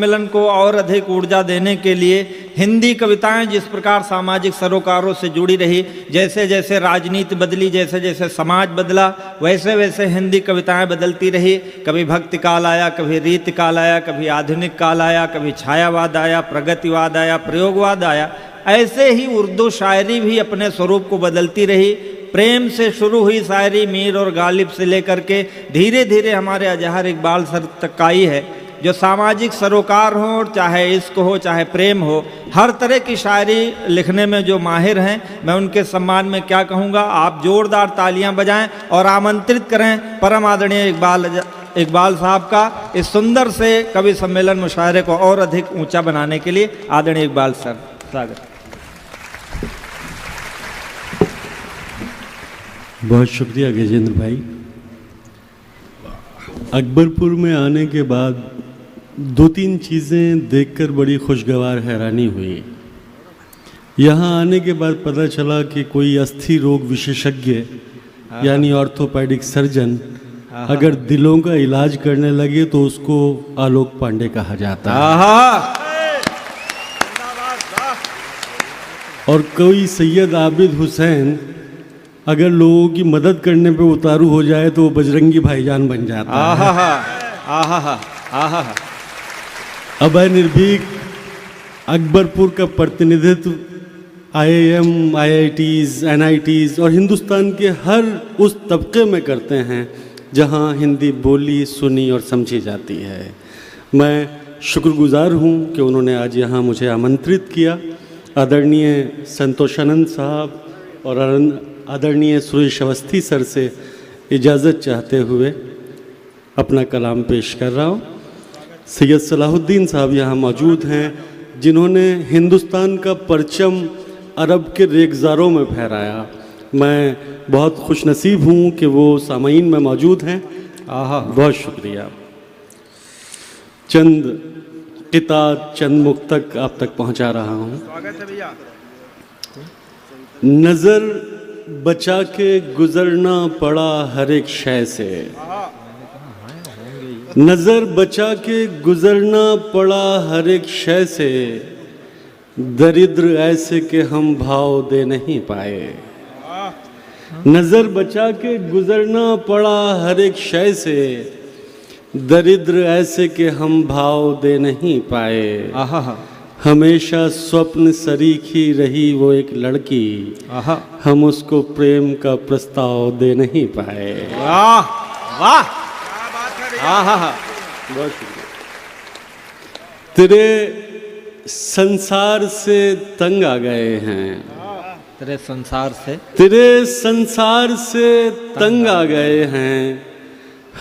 सम्मेलन को और अधिक ऊर्जा देने के लिए हिंदी कविताएं जिस प्रकार सामाजिक सरोकारों से जुड़ी रही, जैसे जैसे राजनीति बदली, जैसे जैसे समाज बदला, वैसे वैसे हिंदी कविताएं बदलती रही। कभी भक्ति काल आया, कभी रीति काल आया, कभी आधुनिक काल आया, कभी छायावाद आया, प्रगतिवाद आया, प्रयोगवाद आया। ऐसे ही उर्दू शायरी भी अपने स्वरूप को बदलती रही। प्रेम से शुरू हुई शायरी मीर और गालिब से लेकर के धीरे धीरे हमारे अजहर इकबाल सर तक आई है, जो सामाजिक सरोकार हो, चाहे इश्क हो, चाहे प्रेम हो, हर तरह की शायरी लिखने में जो माहिर हैं, मैं उनके सम्मान में क्या कहूँगा, आप जोरदार तालियां बजाएं और आमंत्रित करें परम आदरणीय इकबाल साहब का इस सुंदर से कवि सम्मेलन मुशायरे को और अधिक ऊंचा बनाने के लिए। आदरणीय इकबाल सर, स्वागत। बहुत शुक्रिया गजेंद्र भाई। अकबरपुर में आने के बाद दो तीन चीज़ें देखकर बड़ी खुशगवार हैरानी हुई। यहाँ आने के बाद पता चला कि कोई अस्थि रोग विशेषज्ञ यानी ऑर्थोपेडिक सर्जन अगर दिलों का इलाज करने लगे तो उसको आलोक पांडे कहा जाता है। और कोई सैयद आबिद हुसैन अगर लोगों की मदद करने पे उतारू हो जाए तो वो बजरंगी भाईजान बन जाता है। अभय निर्भीक अकबरपुर का प्रतिनिधित्व IIM, IITs, NITs और हिंदुस्तान के हर उस तबके में करते हैं जहां हिंदी बोली, सुनी और समझी जाती है। मैं शुक्रगुजार हूं कि उन्होंने आज यहां मुझे आमंत्रित किया। आदरणीय संतोषानंद साहब और आदरणीय सुरेश अवस्थी सर से इजाज़त चाहते हुए अपना कलाम पेश कर रहा हूँ। सैयद सलाहुद्दीन साहब यहाँ मौजूद हैं, जिन्होंने हिंदुस्तान का परचम अरब के रेगज़ारों में फहराया। मैं बहुत खुशनसीब हूँ कि वो सामईन में मौजूद हैं। बहुत शुक्रिया। चंद किताब, चंद मुक्तक आप तक पहुँचा रहा हूँ। स्वागत है भैया। नज़र बचा के गुजरना पड़ा हर एक शय से, नज़र बचा के गुजरना पड़ा हर एक शय से, दरिद्र ऐसे के हम भाव दे नहीं पाए। नज़र बचा के गुजरना पड़ा हर एक शय से, दरिद्र ऐसे के हम भाव दे नहीं पाए। हमेशा स्वप्न सरीखी रही वो एक लड़की, हम उसको प्रेम का प्रस्ताव दे नहीं पाए। वाह वाह, बहुत शुक्रिया। तेरे संसार से तंग आ गए हैं, तेरे संसार से तंग आ गए हैं,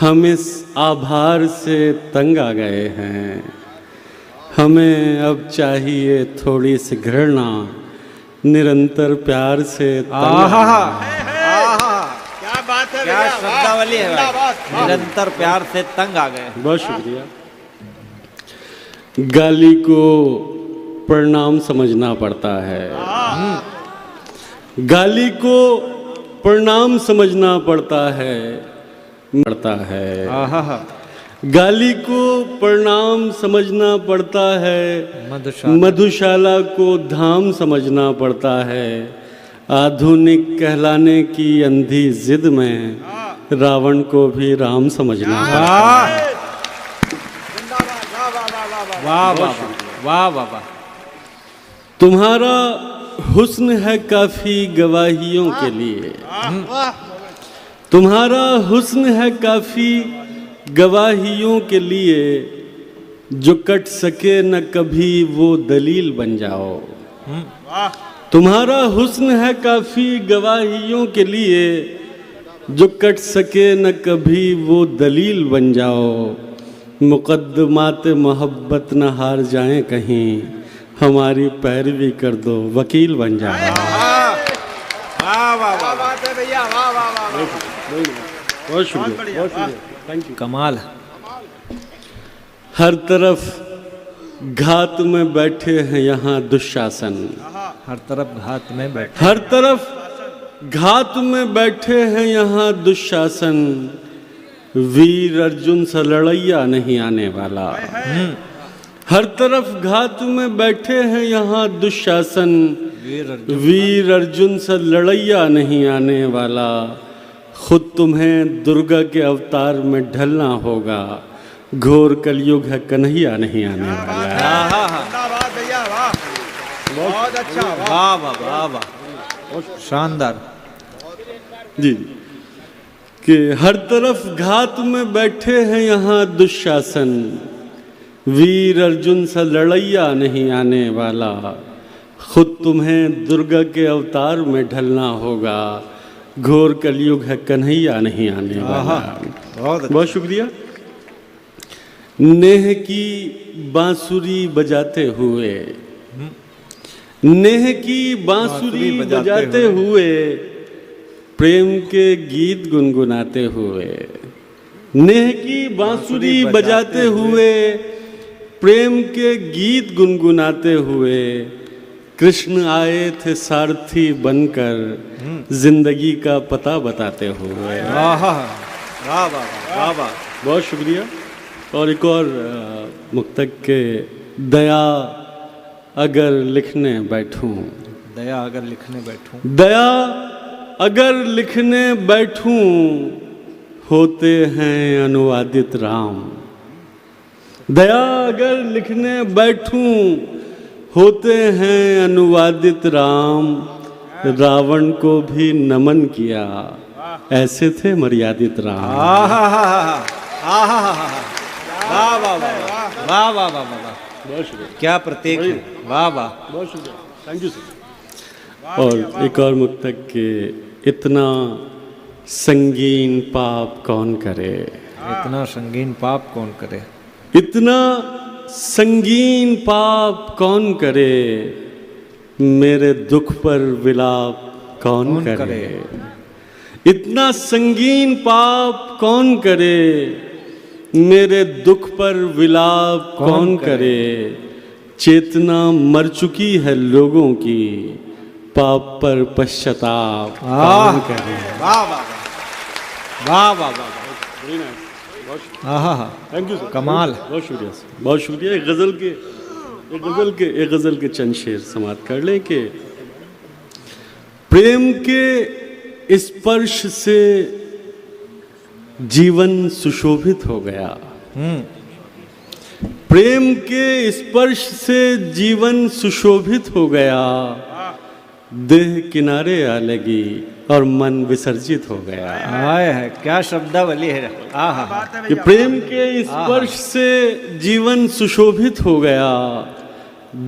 हम इस आभार से तंग आ गए हैं। हमें अब चाहिए थोड़ी सी घृणा, निरंतर प्यार से क्या शब्दावली है भाई, निरंतर प्यार से तंग आ गए। बहुत शुक्रिया। गाली को प्रणाम समझना पड़ता है, गाली को प्रणाम समझना पड़ता है, गाली को प्रणाम समझना पड़ता है, मधुशाला को धाम समझना पड़ता है। आधुनिक कहलाने की अंधी जिद में रावण को भी राम समझना पड़ता है। वाह वाह वाह वाह। तुम्हारा हुस्न है काफी गवाहियों के लिए, तुम्हारा हुस्न है काफी गवाहियों के लिए, जो कट सके न कभी वो दलील बन जाओ। तुम्हारा हुस्न है काफी गवाहियों के लिए, जो कट सके न कभी वो दलील बन जाओ। मुकद्दमात मोहब्बत न हार जाएं कहीं, हमारी पैरवी कर दो वकील बन जाओ। बहुत शुक्रिया, थैंक यू। कमाल। हर तरफ घात में बैठे हैं यहाँ दुशासन, हर तरफ घात में बैठे, हर तरफ घात में बैठे हैं यहाँ दुशासन। वीर अर्जुन सा लड़ैया नहीं आने वाला, हर तरफ घात में बैठे हैं यहाँ दुशासन, वीर अर्जुन से लड़ैया नहीं आने वाला, खुद तुम्हें दुर्गा के अवतार में ढलना होगा, घोर कलयुग है कन्हैया नहीं आने वाला। धन्यवाद भैया, वाह, बहुत अच्छा, वाह वाह वाह वाह, शानदार जी। कि हर तरफ घात में बैठे हैं यहाँ दुशासन, वीर अर्जुन सा लड़ैया नहीं आने वाला, खुद तुम्हें दुर्गा के अवतार में ढलना होगा, घोर कलयुग है कन्हैया नहीं आने वाला। बहुत शुक्रिया। नेह की बांसुरी बजाते हुए, नेह की बांसुरी बजाते हुए, प्रेम के गीत गुनगुनाते हुए, नेह की बांसुरी बजाते हुए, प्रेम के गीत गुनगुनाते हुए, कृष्ण आए थे सारथी बनकर, जिंदगी का पता बताते हुए। वाह वाह वाह वाह, बहुत शुक्रिया। और एक और मुक्तक के, दया अगर लिखने बैठूं, दया अगर लिखने बैठूं, दया अगर लिखने बैठूं, होते हैं अनुवादित राम, दया अगर लिखने बैठूं, होते हैं अनुवादित राम, रावण को भी नमन किया, ऐसे थे मर्यादित राम। वाह वाह वाह वाह वाह वाह, बहुत शुक्रिया, क्या प्रतीक है, वाह वाह, बहुत शुक्रिया, थैंक यू सर। और एक और मुक्तक के, इतना संगीन पाप कौन करे, इतना संगीन पाप कौन करे, इतना संगीन पाप कौन करे, मेरे दुख पर विलाप कौन करे, इतना संगीन पाप कौन करे, मेरे दुख पर विलाप कौन करे, चेतना मर चुकी है लोगों की, पाप पर पश्चाताप कौन करे। वाह वाह वाह वाह वाह, थैंक यू सर, कमाल, बहुत शुक्रिया सर, बहुत शुक्रिया। एक गजल के चंद शेर समाप्त कर लें कि, प्रेम के स्पर्श से जीवन सुशोभित हो गया, प्रेम के स्पर्श से जीवन सुशोभित हो गया, देह किनारे आ लगी और मन विसर्जित हो गया। हाय है, क्या शब्दावली है, आहा, कि प्रेम के स्पर्श से जीवन सुशोभित हो गया,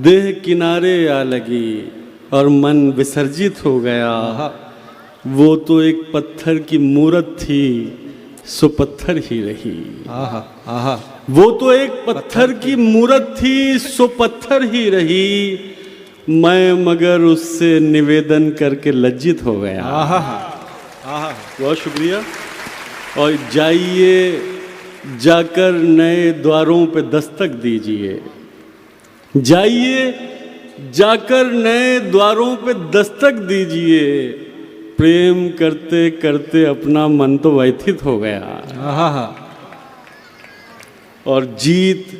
देह किनारे आ लगी और मन विसर्जित हो गया, वो तो एक पत्थर की मूरत थी, सो पत्थर ही रही। आहा आहा, वो तो एक पत्थर की मूरत थी, सो पत्थर ही रही, मैं मगर उससे निवेदन करके लज्जित हो गया। आहा आहा, बहुत शुक्रिया। और जाइए जाकर नए द्वारों पे दस्तक दीजिए, जाइए जाकर नए द्वारों पे दस्तक दीजिए, प्रेम करते करते अपना मन तो व्यथित हो गया। आहा, और जीत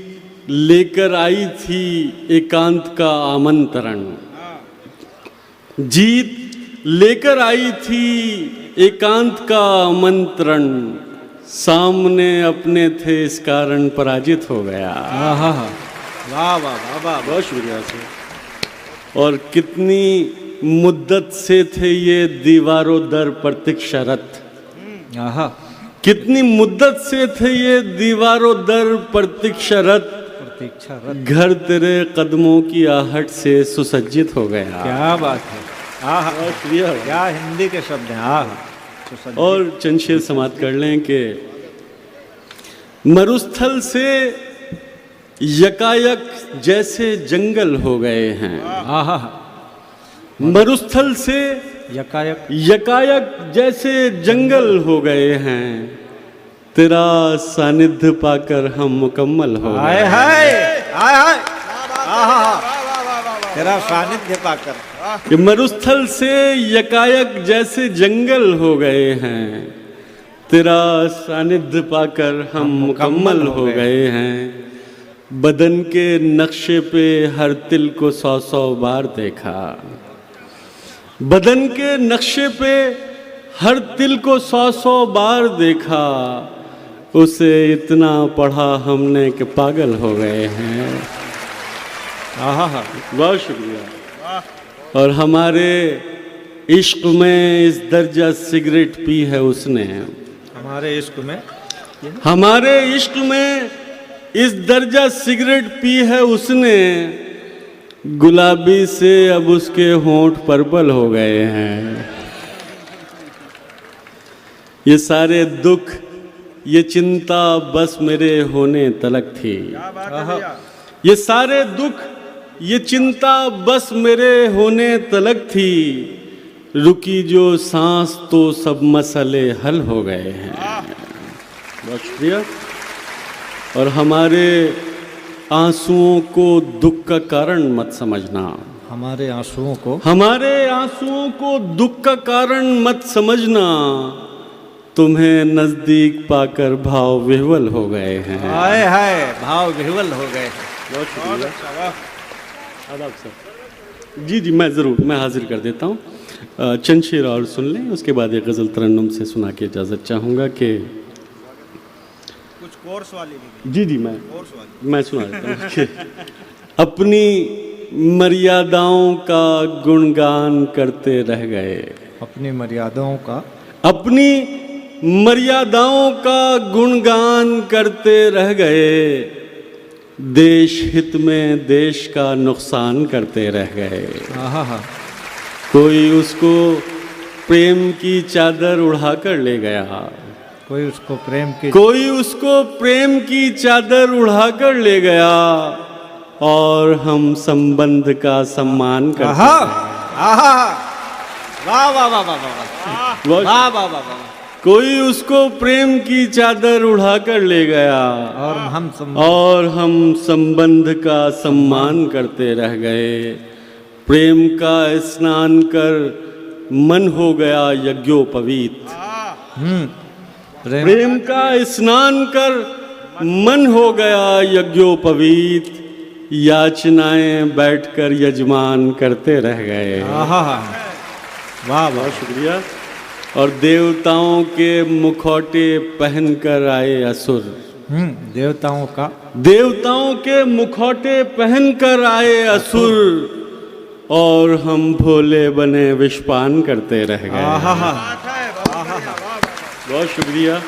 लेकर आई थी एकांत का आमंत्रण, जीत लेकर आई थी एकांत का आमंत्रण, सामने अपने थे इस कारण पराजित हो गया। आहा, वाह वाह वाह वाह, बहुत शुक्रिया सर। और कितनी मुद्दत से थे ये दीवारों दर प्रतीक्षारत, आहा, कितनी मुद्दत से थे ये दीवारों दर प्रतीक्षारत, प्रतीक्षा, घर तेरे कदमों की आहट से सुसज्जित हो गया। क्या बात है, आहा, बहुत शुक्रिया। क्या हिंदी के शब्द हैं, आहा। और चंद शेर समाप्त कर लें कि, मरुस्थल से यकायक जैसे जंगल हो गए हैं, आहा, मरुस्थल से यकायक यकायक जैसे जंगल हो गए हैं, तेरा सानिध्य पाकर हम मुकम्मल हो हाय गए। हाय हाय हाय, आहा, तेरा सानिध्य पाकर, कि मरुस्थल से यकायक जैसे जंगल हो गए हैं, तेरा सानिध्य पाकर हम मुकम्मल हो गए हैं, बदन के नक्शे पे हर तिल को 100-100 बार देखा। बदन के नक्शे पे हर तिल को 100-100 बार देखा। उसे इतना पढ़ा हमने कि पागल हो गए हैं। आहा, बहुत शुक्रिया। और हमारे इश्क में इस दर्जा सिगरेट पी है उसने। हमारे इश्क में, हमारे इश्क में इस दर्जा सिगरेट पी है उसने। गुलाबी से अब उसके होंठ पर्पल हो गए हैं। ये सारे दुख, ये चिंता बस मेरे होने तलक थी। ये सारे दुख, ये चिंता बस मेरे होने तलक थी। रुकी जो सांस तो सब मसले हल हो गए हैं। बहुत शुक्रिया। और हमारे आंसुओं को दुख का कारण मत समझना। हमारे आंसुओं को, हमारे आंसुओं को दुख का कारण मत समझना। तुम्हें नजदीक पाकर भाव विह्वल हो गए हैं। हाय हाय, भाव विह्वल हो गए। बहुत शुक्रिया। आदाब सर। जी जी, मैं ज़रूर मैं हाजिर कर देता हूँ। चंद शेर और सुन लें, उसके बाद एक गज़ल तरन्नुम से सुना के इजाज़त चाहूँगा कि कुछ कोर्स वाली भी। जी जी, मैं सुना देता हूँ कि अपनी मर्यादाओं का गुणगान करते रह गए। अपनी मर्यादाओं का, अपनी मर्यादाओं का गुणगान करते रह गए। देश हित में देश का नुकसान करते रह गए। आहा, कोई उसको प्रेम की चादर उड़ाकर ले गया। कोई उसको प्रेम की, कोई उसको प्रेम की चादर उड़ाकर ले गया। और हम संबंध का सम्मान करते हैं। आहा, वाह वाह वाह वाह वाह वाह वाह वाह। कोई उसको प्रेम की चादर उड़ाकर ले गया। और हम संबंध का सम्मान करते रह गए। प्रेम का स्नान कर मन हो गया यज्ञोपवीत। प्रेम का स्नान कर मन हो गया यज्ञोपवीत। याचनाएं बैठकर यजमान करते रह गए। वाह, बहुत शुक्रिया। और देवताओं के मुखौटे पहनकर आए असुर। देवताओं के मुखौटे पहनकर आए असुर। और हम भोले बने विषपान करते रह गए। बहुत शुक्रिया।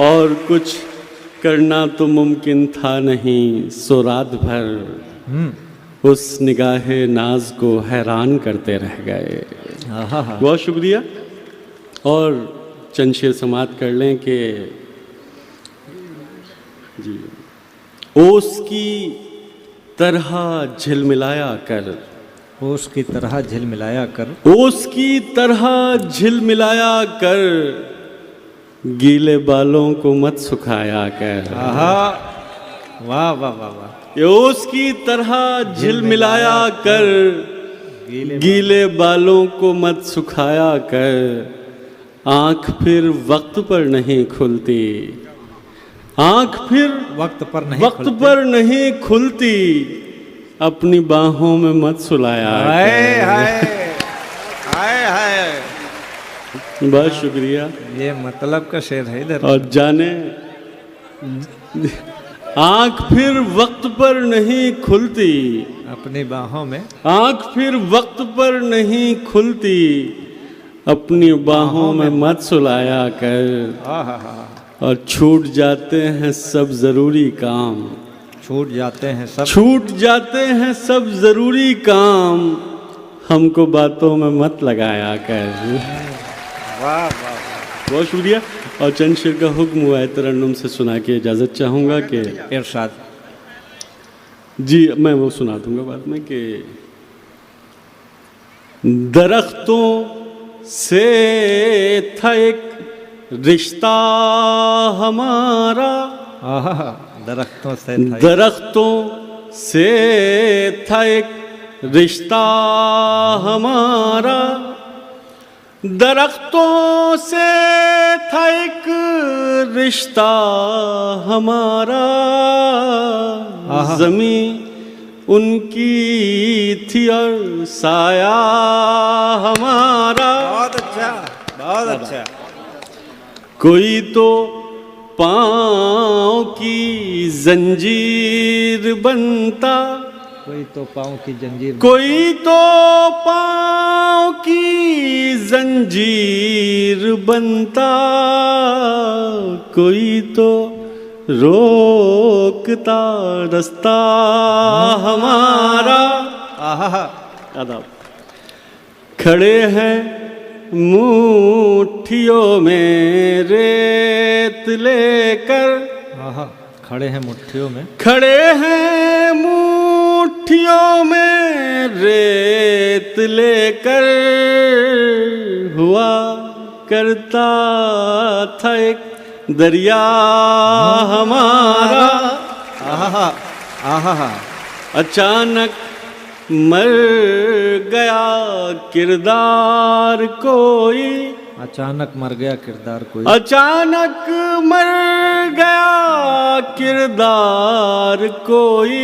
और कुछ करना तो मुमकिन था नहीं, सो रात भर उस निगाहे नाज को हैरान करते रह गए। बहुत शुक्रिया। और चंद शेर समाप्त कर लें कि जी, ओस की तरह झिलमिलाया कर। ओस की तरह झिलमिलाया कर। ओस की तरह झिलमिलाया कर। गीले बालों को मत सुखाया कर। वाह वाह वाह वाह। ओस की तरह झिलमिलाया कर। गीले बालों को मत सुखाया कर। आँख फिर वक्त पर नहीं खुलती। आँख फिर वक्त पर नहीं खुलती। अपनी बाहों में मत सुलाया। हाय हाय हाय हाय। बहुत शुक्रिया। ये मतलब का शेर है इधर। और जाने आँख फिर वक्त पर नहीं खुलती। अपनी बाहों में, आँख फिर वक्त पर नहीं खुलती। अपनी बाहों में मत सुलाया कर। और छूट जाते हैं सब जरूरी काम। छूट जाते हैं सब, छूट जाते हैं सब जरूरी काम। हमको बातों में मत लगाया कर। वाह वाह, बहुत शुक्रिया। और चंद शेर का हुक्म हुआ है तरन्नुम से सुना के इजाज़त चाहूँगा कि इरशाद। जी, मैं वो सुना दूंगा बाद में कि दरख्तों से था एक रिश्ता हमारा। दरख्तों से, दरख्तों से था एक रिश्ता हमारा। दरख्तों से था एक रिश्ता हमारा, जमीन उनकी थी और साया हमारा। बहुत अच्छा, बहुत अच्छा। कोई तो पाँव की जंजीर बनता, कोई तो पाँव की जंजीर, कोई तो पाँव की जंजीर बनता, कोई तो रोकता रास्ता हमारा। आहा, आदाब। खड़े हैं मुट्ठियों में रेत लेकर, आहा, खड़े हैं मुट्ठियों में, खड़े हैं मुट्ठियों में रेत लेकर, हुआ करता था एक दरिया हमारा। आहा, आहा, अचानक मर गया किरदार कोई, अचानक मर गया किरदार कोई, अचानक मर गया किरदार कोई,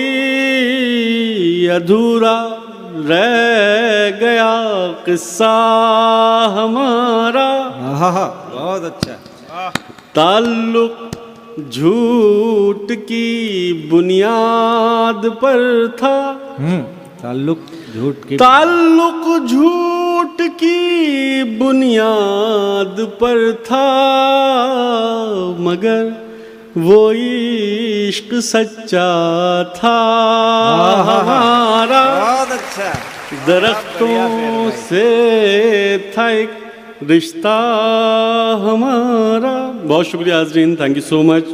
अधूरा रह गया किस्सा हमारा। आहा, बहुत अच्छा। ताल्लुक झूठ की बुनियाद पर था, ताल्लुक झूठ की, ताल्लुक झूठ की बुनियाद पर था, मगर वो इश्क सच्चा था हमारा। बहुत अच्छा। दरख्तों से था एक रिश्ता हमारा। बहुत शुक्रिया हाज़रीन, थैंक यू सो मच।